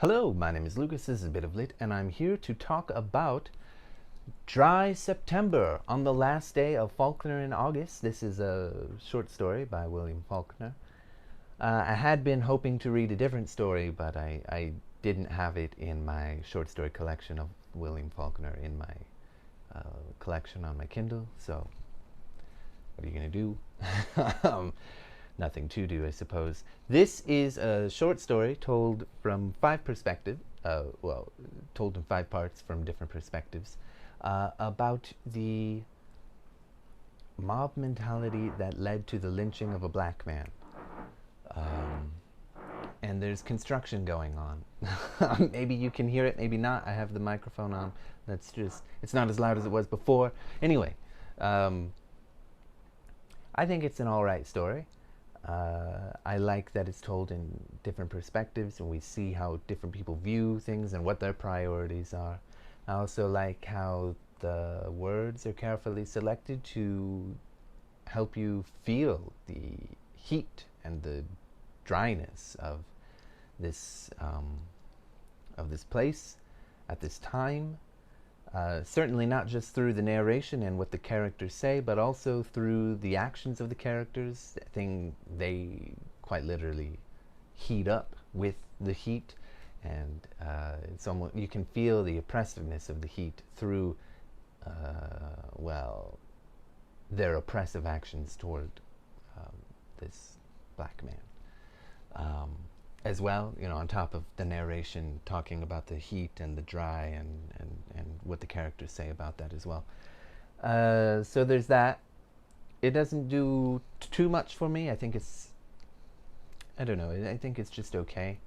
Hello, my name is Lucas, this is a bit of lit, and I'm here to talk about Dry September on the last day of Faulkner in August. This is a short story by William Faulkner. I had been hoping to read a different story, but I didn't have it in my short story collection of William Faulkner in my collection on my Kindle, so what are you going to do? Nothing to do, I suppose. This is a short story told from five perspectives, told in five parts from different perspectives, about the mob mentality that led to the lynching of a black man. And there's construction going on. Maybe you can hear it, maybe not. I have the microphone on. It's not as loud as it was before. Anyway, I think it's an all right story. I like that it's told in different perspectives and we see how different people view things and what their priorities are. I also like how the words are carefully selected to help you feel the heat and the dryness of this place at this time. Certainly not just through the narration and what the characters say, but also through the actions of the characters. They quite literally heat up with the heat, and it's almost, you can feel the oppressiveness of the heat through their oppressive actions toward this black man. As well, on top of the narration talking about the heat and the dry and what the characters say about that as well. So there's that. It doesn't do too much for me. I think I don't know, I think it's just okay.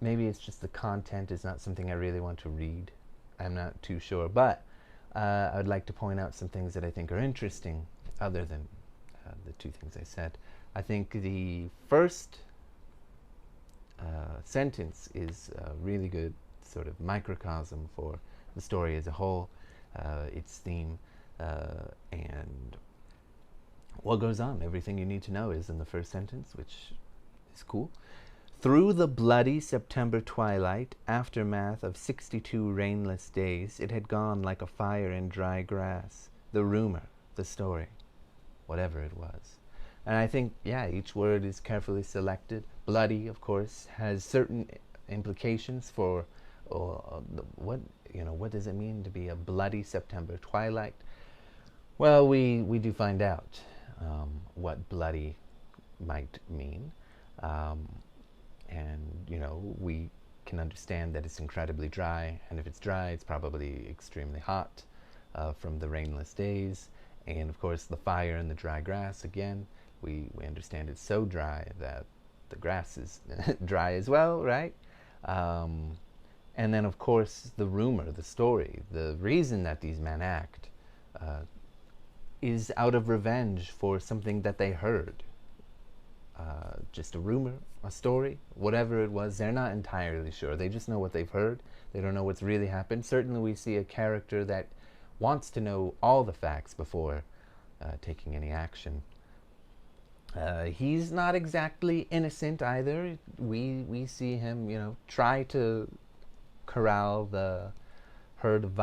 Maybe it's just the content is not something I really want to read. I'm not too sure, but I'd like to point out some things that I think are interesting other than the two things I said. I think the first sentence is a really good sort of microcosm for the story as a whole, its theme, and what goes on. Everything you need to know is in the first sentence, which is cool. Through the bloody September twilight, aftermath of 62 rainless days, it had gone like a fire in dry grass. The rumor, the story, whatever it was. And I think, yeah, each word is carefully selected. Bloody, of course, has certain implications for what does it mean to be a bloody September twilight? Well, we do find out what bloody might mean. And, we can understand that it's incredibly dry. And if it's dry, it's probably extremely hot from the rainless days. And, of course, the fire and the dry grass, again, we understand it's so dry that the grass is dry as well, right? And then, of course, the rumor, the story, the reason that these men act is out of revenge for something that they heard. Just a rumor, a story, whatever it was, they're not entirely sure. They just know what they've heard. They don't know what's really happened. Certainly we see a character that wants to know all the facts before taking any action. He's not exactly innocent either. We see him, try to corral the herd of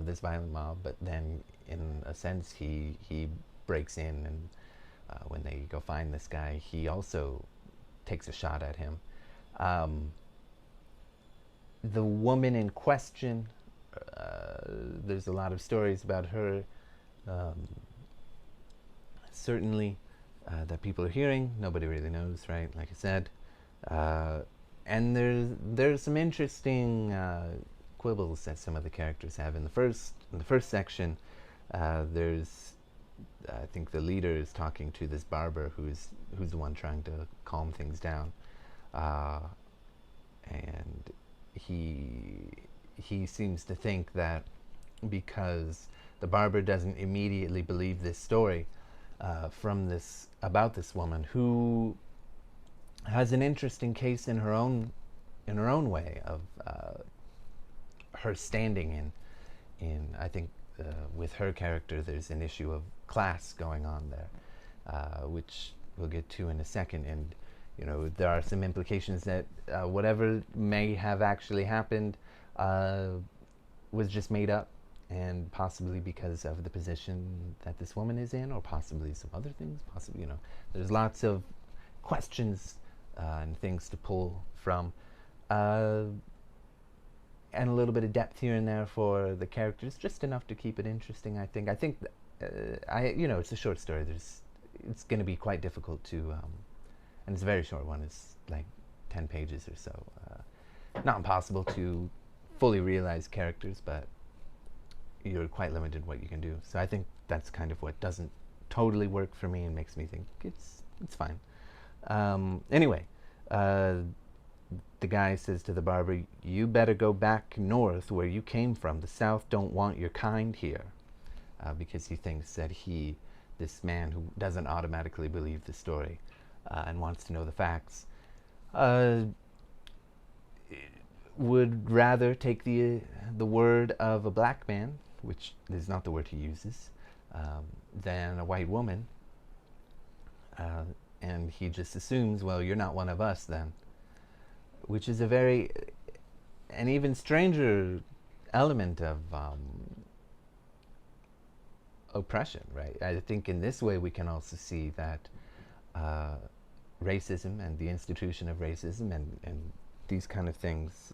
this violent mob, but then, in a sense, he breaks in, and when they go find this guy, he also takes a shot at him. The woman in question, there's a lot of stories about her. Certainly that people are hearing. Nobody really knows, right? Like I said. And there's some interesting quibbles that some of the characters have. In the first section, there's, I think the leader is talking to this barber who's the one trying to calm things down. And he seems to think that because the barber doesn't immediately believe this story about this woman who has an interesting case in her own way of her standing in I think with her character there's an issue of class going on there, which we'll get to in a second. And there are some implications that whatever may have actually happened was just made up, and possibly because of the position that this woman is in, or possibly some other things. Possibly, there's lots of questions and things to pull from, and a little bit of depth here and there for the characters, just enough to keep it interesting. I think. It's a short story. It's going to be quite difficult to, and it's a very short one. It's like 10 pages or so. Not impossible to fully realize characters, but you're quite limited what you can do. So I think that's kind of what doesn't totally work for me and makes me think it's fine. Anyway, the guy says to the barber, "You better go back north where you came from. The South don't want your kind here," because he thinks that this man who doesn't automatically believe the story and wants to know the facts, would rather take the word of a black man, which is not the word he uses, than a white woman. And he just assumes, well, you're not one of us then, which is an even stranger element of oppression, right? I think in this way we can also see that racism and the institution of racism and these kind of things,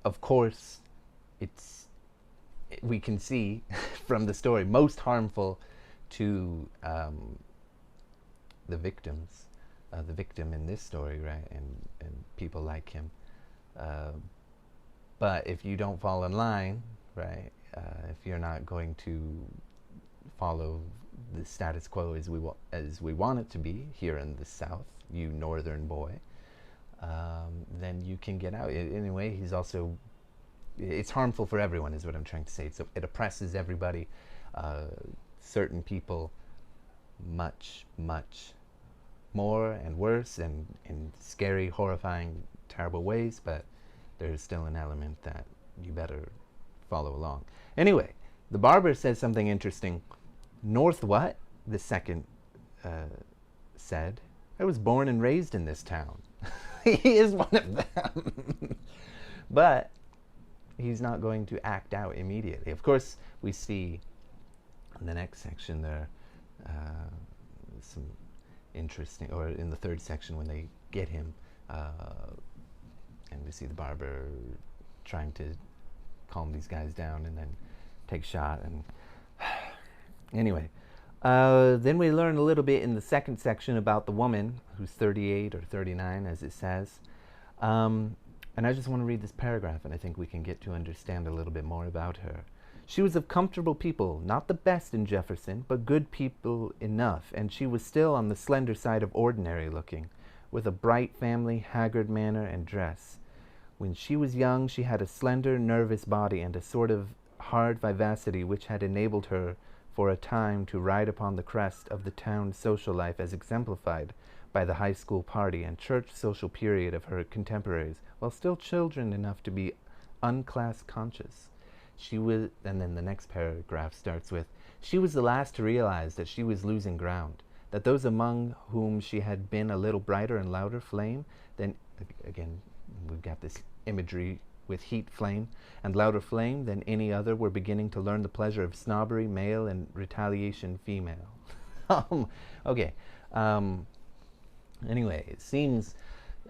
of course, we can see from the story, most harmful to the victims, the victim in this story, right, and people like him. But if you don't fall in line, right, if you're not going to follow the status quo as we want it to be here in the South, you northern boy, then you can get out. Anyway, it's harmful for everyone is what I'm trying to say. It oppresses everybody, certain people much, much more and worse, and in scary, horrifying, terrible ways, but there's still an element that you better follow along. Anyway, the barber says something interesting. North what? The second said. I was born and raised in this town. He is one of them. But he's not going to act out immediately. Of course, we see in the next section there some interesting, or in the third section when they get him, and we see the barber trying to calm these guys down and then take shot. And anyway, then we learn a little bit in the second section about the woman who's 38 or 39, as it says. And I just want to read this paragraph, and I think we can get to understand a little bit more about her. She was of comfortable people, not the best in Jefferson, but good people enough, and she was still on the slender side of ordinary looking, with a bright family, haggard manner and dress. When she was young, she had a slender, nervous body and a sort of hard vivacity which had enabled her for a time to ride upon the crest of the town's social life as exemplified by the high school party and church social period of her contemporaries, while still children enough to be unclass conscious. She was, and then the next paragraph starts with, she was the last to realize that she was losing ground, that those among whom she had been a little brighter and louder flame, then, again, we've got this imagery with heat flame and louder flame than any other, were beginning to learn the pleasure of snobbery male and retaliation female. Okay. Anyway, it seems,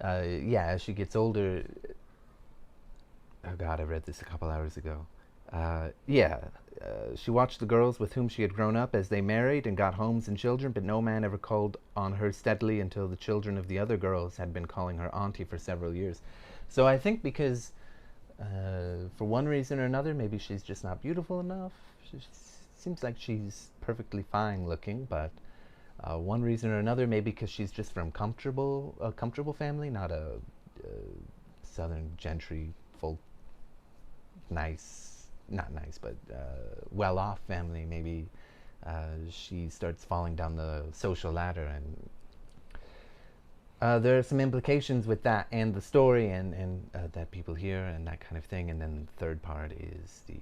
as she gets older, oh God, I read this a couple hours ago. She watched the girls with whom she had grown up as they married and got homes and children, but no man ever called on her steadily until the children of the other girls had been calling her auntie for several years. So I think because, for one reason or another, maybe she's just not beautiful enough. She seems like she's perfectly fine looking, but one reason or another, maybe because she's just from a comfortable family, not a southern gentry, well-off family. Maybe she starts falling down the social ladder, and there are some implications with that and the story and that people hear and that kind of thing. And then the third part is the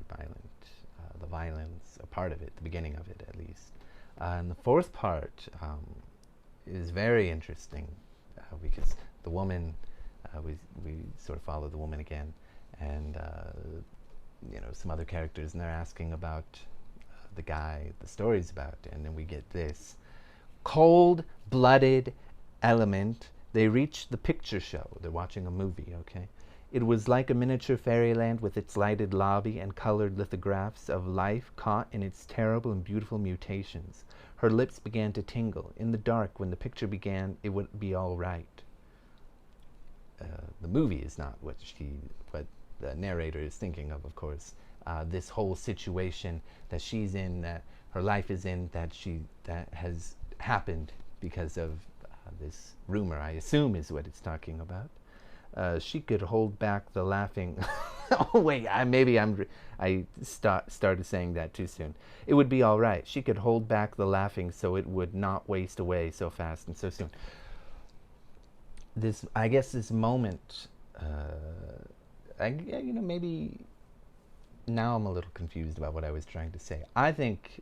violence, a part of it, the beginning of it at least. And the fourth part is very interesting because the woman, we sort of follow the woman again, and some other characters, and they're asking about the guy the story's about, and then we get this cold-blooded element. They reach the picture show. They're watching a movie, okay? It was like a miniature fairyland with its lighted lobby and colored lithographs of life caught in its terrible and beautiful mutations. Her lips began to tingle. In the dark, when the picture began, it would be all right. The movie is not what the narrator is thinking of course. This whole situation that she's in, that her life is in, that has happened because of this rumor, I assume is what it's talking about. She could hold back the laughing. Oh wait, I started saying that too soon. It would be all right. She could hold back the laughing so it would not waste away so fast and so soon. I guess this moment, maybe now I'm a little confused about what I was trying to say. I think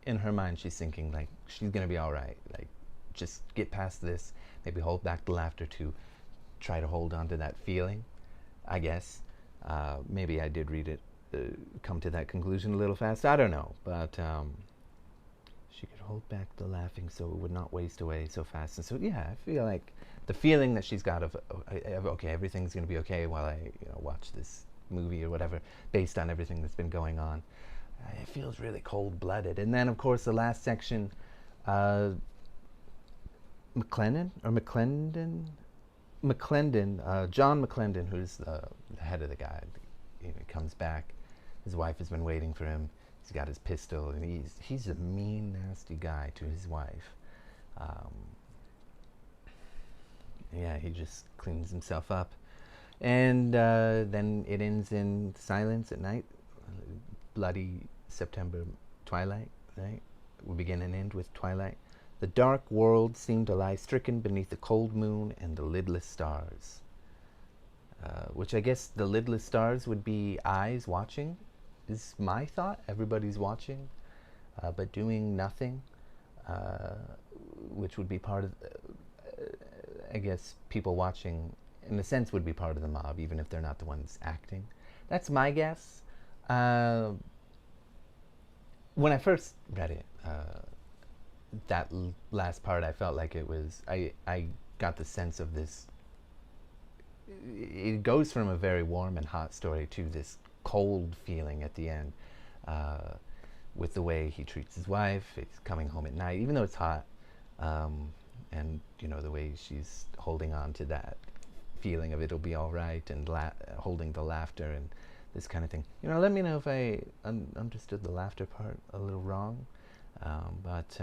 in her mind she's thinking like she's gonna be all right. Like, just get past this. Maybe hold back the laughter to try to hold on to that feeling, I guess. Maybe I did read it, come to that conclusion a little fast. I don't know, but she could hold back the laughing so it would not waste away so fast. And so, yeah, I feel like the feeling that she's got of, okay, everything's going to be okay while I watch this movie or whatever, based on everything that's been going on. It feels really cold-blooded. And then, of course, the last section, John McClendon, who's the head of the guy, comes back. His wife has been waiting for him. He's got his pistol, and he's a mean, nasty guy to his wife. Yeah, he just cleans himself up. And then it ends in silence at night. Bloody September twilight, right? We begin and end with twilight. The dark world seemed to lie stricken beneath the cold moon and the lidless stars. Which I guess the lidless stars would be eyes watching, is my thought. Everybody's watching, but doing nothing, which would be part of, I guess, people watching, in a sense, would be part of the mob, even if they're not the ones acting. That's my guess. When I first read it, that last part, I felt like it was, I got the sense of this, it goes from a very warm and hot story to this cold feeling at the end, with the way he treats his wife. It's coming home at night, even though it's hot, and the way she's holding on to that feeling of it'll be all right, and holding the laughter and this kind of thing. Let me know if I understood the laughter part a little wrong, but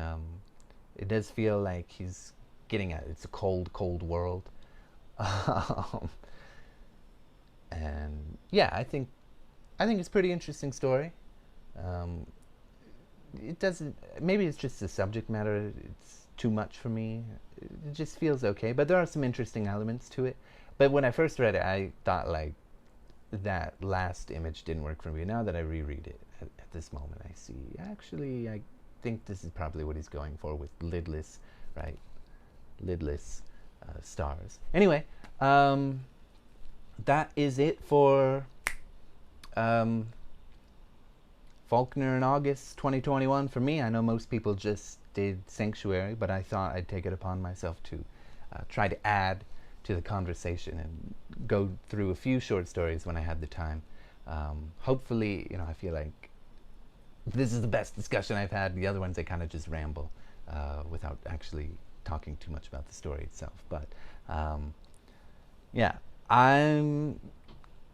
it does feel like he's getting at it. It's a cold, cold world. And yeah, I think it's a pretty interesting story. It doesn't, maybe it's just the subject matter, it's too much for me. It just feels okay, but there are some interesting elements to it. But when I first read it, I thought like that last image didn't work for me. Now that I reread it at this moment, I see, actually, I think this is probably what he's going for with lidless, right? Lidless stars. Anyway, that is it for Faulkner in August 2021 for me. I know most people just did Sanctuary, but I thought I'd take it upon myself to try to add to the conversation and go through a few short stories when I had the time. Hopefully, I feel like this is the best discussion I've had. The other ones, I kind of just ramble without actually talking too much about the story itself. But yeah,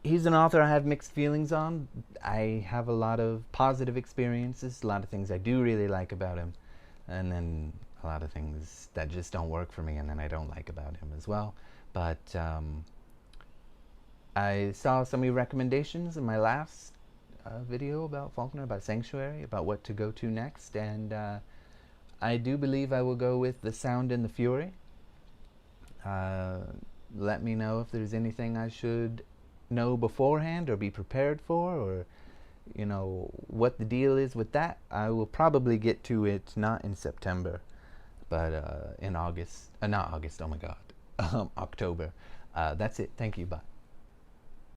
he's an author I have mixed feelings on. I have a lot of positive experiences, a lot of things I do really like about him, and then a lot of things that just don't work for me and then I don't like about him as well. But I saw some of your recommendations in my last video about Faulkner, about Sanctuary, about what to go to next, and I do believe I will go with The Sound and the Fury. Let me know if there's anything I should know beforehand or be prepared for, or you know, what the deal is with that, I will probably get to it not in September, but in August. Not August, oh my God. October. That's it. Thank you. Bye.